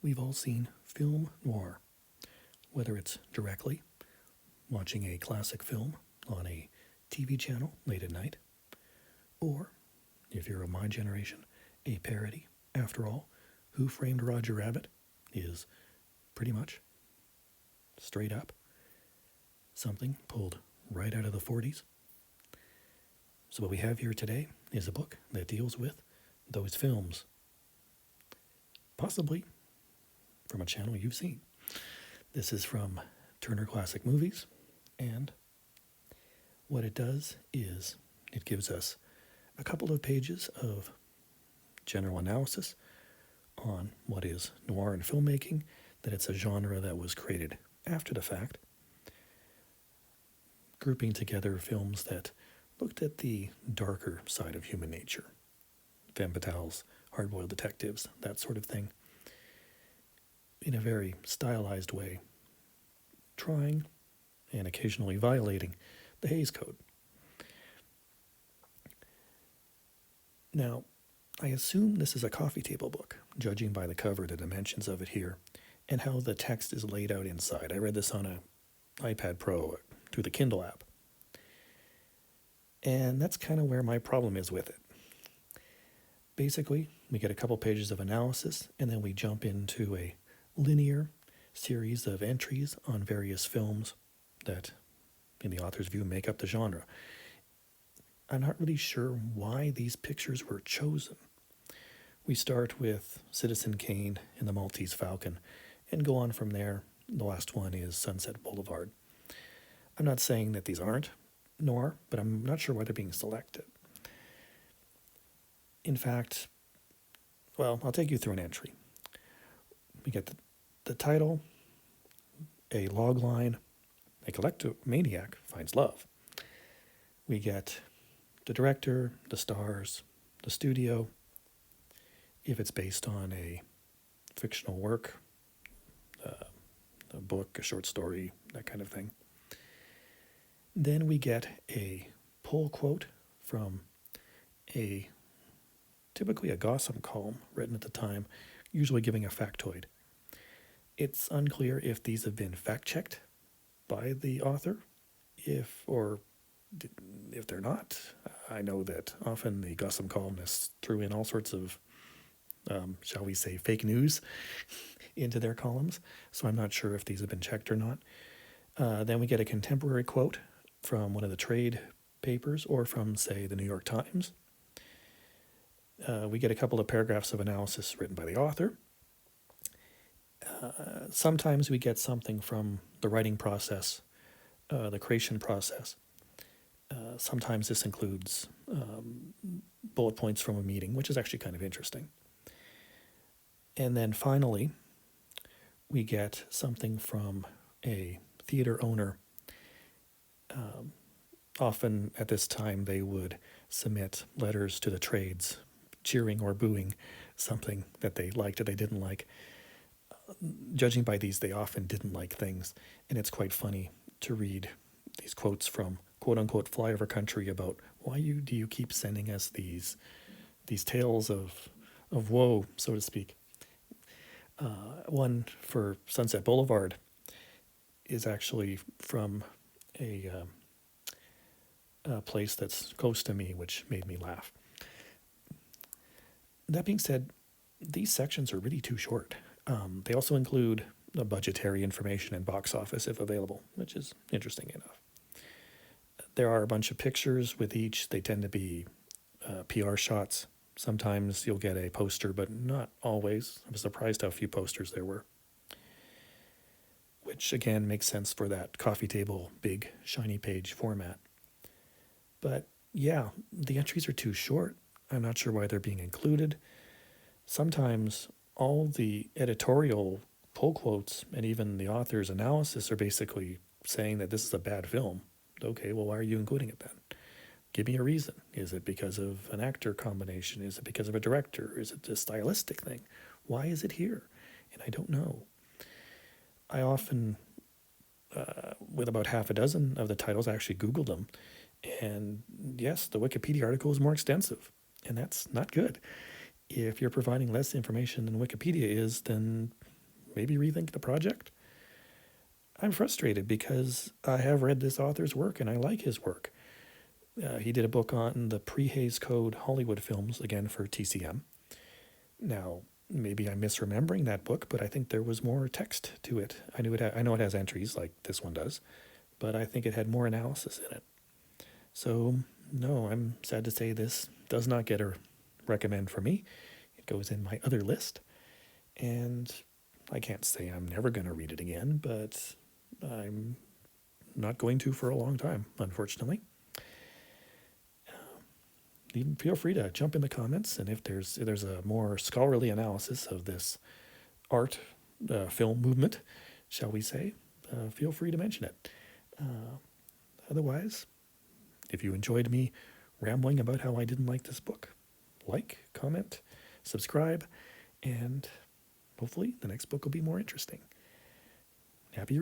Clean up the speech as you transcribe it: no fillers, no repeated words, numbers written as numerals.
We've all seen film noir, whether it's directly watching a classic film on a TV channel late at night, or, if you're of my generation, a parody. After all, Who Framed Roger Rabbit is pretty much straight up something pulled right out of the 40s. So what we have here today is a book that deals with those films, possibly from a channel you've seen. This is from Turner Classic Movies, and what it does is it gives us a couple of pages of general analysis on what is noir in filmmaking, that it's a genre that was created after the fact, grouping together films that looked at the darker side of human nature, femme fatales, hard-boiled detectives, that sort of thing, in a very stylized way, trying and occasionally violating the Hays Code. Now, I assume this is a coffee table book, judging by the cover, the dimensions of it here, and how the text is laid out inside. I read this on an iPad Pro through the Kindle app. And that's kind of where my problem is with it. Basically, we get a couple pages of analysis, and then we jump into a linear series of entries on various films that, in the author's view, make up the genre. I'm not really sure why these pictures were chosen. We start with Citizen Kane and the Maltese Falcon, and go on from there. The last one is Sunset Boulevard. I'm not saying that these aren't noir, but I'm not sure why they're being selected. In fact, well, I'll take you through an entry. We get the title, a log line, a kleptomaniac finds love. We get the director, the stars, the studio, if it's based on a fictional work, a book, a short story, that kind of thing. Then we get a pull quote from typically a gossip column written at the time, usually giving a factoid. It's unclear if these have been fact-checked by the author, if they're not. I know that often the gossip columnists threw in all sorts of, shall we say, fake news into their columns, so I'm not sure if these have been checked or not. Then we get a contemporary quote from one of the trade papers or from, say, the New York Times. We get a couple of paragraphs of analysis written by the author. Sometimes we get something from the writing process, the creation process. Sometimes this includes bullet points from a meeting, which is actually kind of interesting. And then finally, we get something from a theater owner. Often at this time, they would submit letters to the trades, cheering or booing something that they liked or they didn't like. Judging by these, they often didn't like things, and it's quite funny to read these quotes from quote-unquote flyover country about why do you keep sending us these tales of woe, so to speak. One for Sunset Boulevard is actually from a place that's close to me, which made me laugh. That being said, these sections are really too short. They also include the budgetary information and box office if available, which is interesting enough. There are a bunch of pictures with each. They tend to be PR shots. Sometimes you'll get a poster, but not always. I was surprised how few posters there were, which again makes sense for that coffee table, big, shiny page format. But yeah, the entries are too short. I'm not sure why they're being included. Sometimes all the editorial pull quotes and even the author's analysis are basically saying that this is a bad film. Okay, well, why are you including it then? Give me a reason. Is it because of an actor combination? Is it because of a director? Is it a stylistic thing? Why is it here? And I don't know. I often, with about half a dozen of the titles, I actually Googled them. And yes, the Wikipedia article is more extensive, and that's not good. If you're providing less information than Wikipedia is, then maybe rethink the project. I'm frustrated because I have read this author's work and I like his work. He did a book on the pre-Hays Code Hollywood films, again for TCM. Now, maybe I'm misremembering that book, but I think there was more text to it. I know it has entries like this one does, but I think it had more analysis in it. So, no, I'm sad to say this does not get a recommend for me. It goes in my other list, and I can't say I'm never going to read it again, but I'm not going to for a long time, unfortunately. Feel free to jump in the comments, and if there's a more scholarly analysis of this art film movement, shall we say, feel free to mention it. Otherwise, if you enjoyed me rambling about how I didn't like this book, like, comment, subscribe, and hopefully the next book will be more interesting. Happy